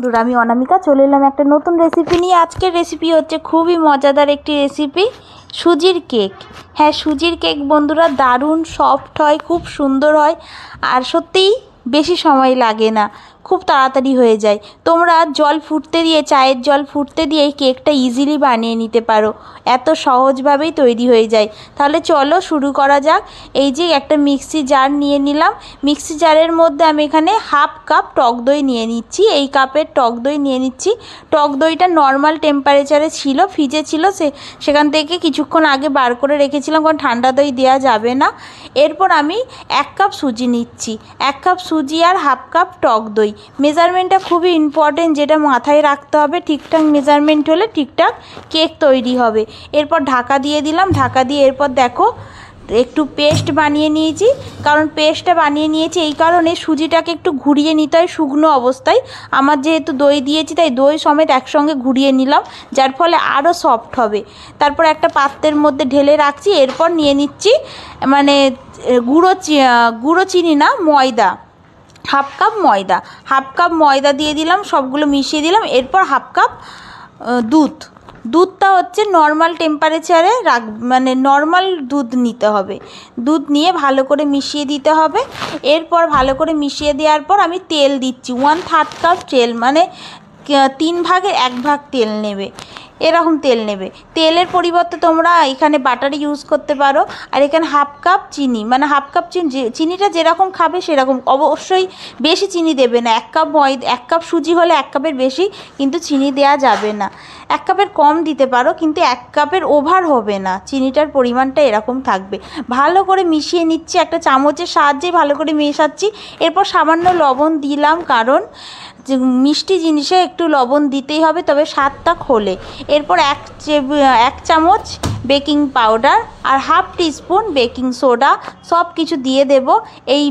বন্ধুরা, আমি অনামিকা চলে এলাম একটা নতুন রেসিপি নিয়ে। আজকের রেসিপি হচ্ছে খুবই মজাদার একটি রেসিপি, সুজির কেক। হ্যাঁ, সুজির কেক বন্ধুরা দারুণ সফট হয়, খুব সুন্দর হয়, আর সত্যিই বেশি সময় লাগে না, খুব তাড়াতাড়ি হয়ে যায়। তোমরা জল ফুটতে দিয়ে, চায়ের জল ফুটতে দিয়ে এই কেকটা ইজিলি বানিয়ে নিতে পারো, এত সহজভাবেই তৈরি হয়ে যায়। তাহলে চলো শুরু করা যাক। এই যে একটা মিক্সি জার নিয়ে নিলাম, মিক্সি জারের মধ্যে আমি এখানে হাফ কাপ টক দই নিয়ে নিচ্ছি। এই কাপের টক দই নিয়ে নিচ্ছি। টক দইটা নর্মাল টেম্পারেচারে ছিল, ফ্রিজে ছিল, সেখান থেকে কিছুক্ষণ আগে বার করে রেখেছিলাম, কারণ ঠান্ডা দই দেওয়া যাবে না। এরপর আমি 1 কাপ সুজি নিচ্ছি, 1 কাপ সুজি আর হাফ কাপ টক দই। মেজারমেন্টটা খুবই ইম্পর্টেন্ট, যেটা মাথায় রাখতে হবে। ঠিকঠাক মেজারমেন্ট হলে ঠিকঠাক কেক তৈরি হবে। এরপর ঢাকা দিয়ে দিলাম, ঢাকা দিয়ে এরপর দেখো একটু পেস্ট বানিয়ে নিয়েছি। কারণ পেস্টটা বানিয়ে নিয়েছি এই কারণে, সুজিটাকে একটু ঘুরিয়ে নিতে হয় শুকনো অবস্থায়। আমার যেহেতু দই দিয়েছি তাই দই সমেত একসঙ্গে ঘুরিয়ে নিলাম, যার ফলে আরও সফট হবে। তারপর একটা পাত্রের মধ্যে ঢেলে রাখছি। এরপর নিয়ে নিচ্ছি মানে গুঁড়ো চিনি না, ময়দা, হাফ কাপ ময়দা। হাফ কাপ ময়দা দিয়ে দিলাম, সবগুলো মিশিয়ে দিলাম। এরপর হাফ কাপ দুধটা হচ্ছে নর্মাল টেম্পারেচারে মানে নর্মাল দুধ নিতে হবে। দুধ নিয়ে ভালো করে মিশিয়ে দিতে হবে। এরপর ভালো করে মিশিয়ে দেওয়ার পর আমি তেল দিচ্ছি, 1/3 কাপ তেল, মানে 3 ভাগের 1 ভাগ তেল নেবে, এরকম তেল নেবে। তেলের পরিবর্তে তোমরা এখানে বাটার ইউজ করতে পারো। আর এখানে হাফ কাপ চিনি, মানে হাফ কাপ চিনিটা যেরকম খাবে সেরকম, অবশ্যই বেশি চিনি দেবে না। 1 কাপ সুজি হলে 1 কাপের বেশি কিন্তু চিনি দেওয়া যাবে না। 1 কাপের কম দিতে পারো, কিন্তু 1 কাপের ওভার হবে না, চিনিটার পরিমাণটা এরকম থাকবে। ভালো করে মিশিয়ে নিচ্ছি, একটা চামচের সাহায্যে ভালো করে মেশাচ্ছি। এরপর সামান্য লবণ দিলাম, কারণ মিষ্টি জিনিসে একটু লবণ দিতেই হবে, তবে স্বাদটা খোলে। এরপর 1 চামচ বেকিং পাউডার আর হাফ টিস্পুন বেকিং সোডা সব কিছু দিয়ে দেব। এই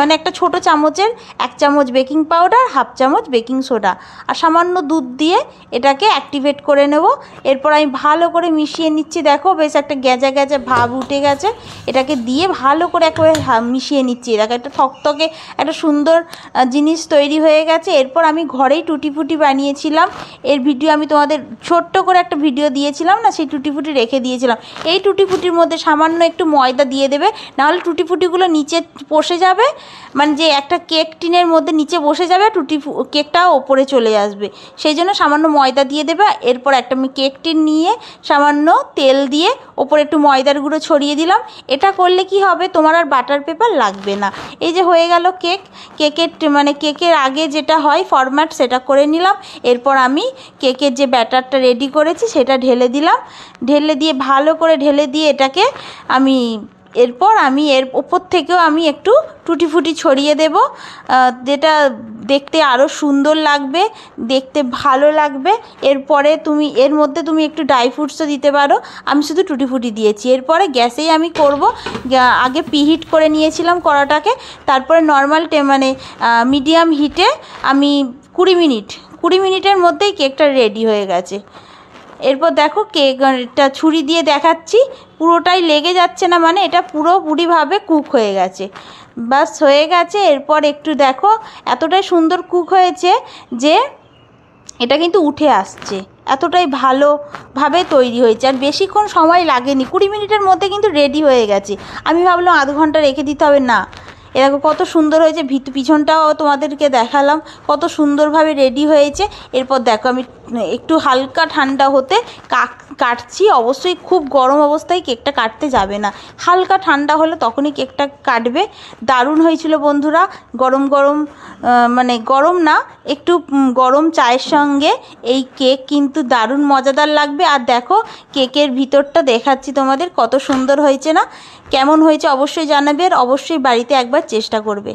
মানে একটা ছোট চামচের 1 চামচ বেকিং পাউডার, হাফ চামচ বেকিং সোডা আর সামান্য দুধ দিয়ে এটাকে অ্যাক্টিভেট করে নেব। এরপর আমি ভালো করে মিশিয়ে নিচ্ছি। দেখো বেশ একটা গ্যাজা গ্যাজা ভাব উঠে গেছে। এটাকে দিয়ে ভালো করে একেবারে মিশিয়ে নিচ্ছি। এটাকে একটা থকথকে একটা সুন্দর জিনিস তৈরি হয়ে গেছে। এরপর আমি ঘরেই টুটি ফুটি বানিয়েছিলাম, এর ভিডিও আমি তোমাদের ছোট্ট করে একটা ভিডিও দিয়েছিলাম না, সেই টুটি ফুটি রেখে দিয়েছিলাম। এই টুটি ফুটির মধ্যে সামান্য একটু ময়দা দিয়ে দেবে, নাহলে টুটি ফুটিগুলো নিচে বসে যাবে, মানে যে একটা কেক টিনের মধ্যে নিচে বসে যাবে, কেকটাও ওপরে চলে আসবে। সেই জন্য সামান্য ময়দা দিয়ে দেবে। এরপর একটা আমি কেক টিন নিয়ে সামান্য তেল দিয়ে ওপরে একটু ময়দার গুঁড়ো ছড়িয়ে দিলাম। এটা করলে কি হবে, তোমার আর বাটার পেপার লাগবে না। এই যে হয়ে গেল কেকের আগে যেটা হয় ফরম্যাট, সেটা করে নিলাম। এরপর আমি কেকের যে ব্যাটারটা রেডি করেছি সেটা ঢেলে দিলাম। ঢেলে দিয়ে ভালো করে ঢেলে দিয়ে এটাকে এরপর আমি এর ওপর থেকেও আমি একটু টুটি ফুটি ছড়িয়ে দেব, যেটা দেখতে আরও সুন্দর লাগবে, দেখতে ভালো লাগবে। এরপরে এর মধ্যে তুমি একটু ড্রাই ফ্রুটসও দিতে পারো, আমি শুধু টুটি ফুটি দিয়েছি। এরপরে গ্যাসেই আমি করব। আগে প্রিহিট করে নিয়েছিলাম কড়াটাকে, তারপরে নর্মাল মিডিয়াম হিটে আমি 20 মিনিটের মধ্যেই কেকটা রেডি হয়ে গেছে। এরপর দেখো কেকটা ছুরি দিয়ে দেখাচ্ছি, পুরোটাই লেগে যাচ্ছে না, মানে এটা পুরোপুরিভাবে কুক হয়ে গেছে, বাস হয়ে গেছে। এরপর একটু দেখো এতটাই সুন্দর কুক হয়েছে যে এটা কিন্তু উঠে আসছে, এতটাই ভালোভাবে তৈরি হয়েছে, আর বেশিক্ষণ সময় লাগেনি, 20 মিনিটের মধ্যে কিন্তু রেডি হয়ে গেছে। আমি ভাবলাম আধ ঘন্টা রেখে দিতে হবে, না, এরকম কত সুন্দর হয়েছে। পিছনটাও তোমাদেরকে দেখালাম, কত সুন্দরভাবে রেডি হয়েছে। এরপর দেখো আমি একটু হালকা ঠান্ডা হতে কাটছি। অবশ্যই খুব গরম অবস্থায় কেকটা কাটতে যাবে না, হালকা ঠান্ডা হলে তখনই কেকটা কাটবে। দারুণ হয়েছিল বন্ধুরা, গরম গরম না, একটু গরম চায়ের সঙ্গে এই কেক কিন্তু দারুণ মজাদার লাগবে। আর দেখো কেকের ভিতরটা দেখাচ্ছি তোমাদের, কত সুন্দর হয়েছে না? কেমন হয়েছে অবশ্যই জানাবে, আর অবশ্যই বাড়িতে একবার চেষ্টা করবে।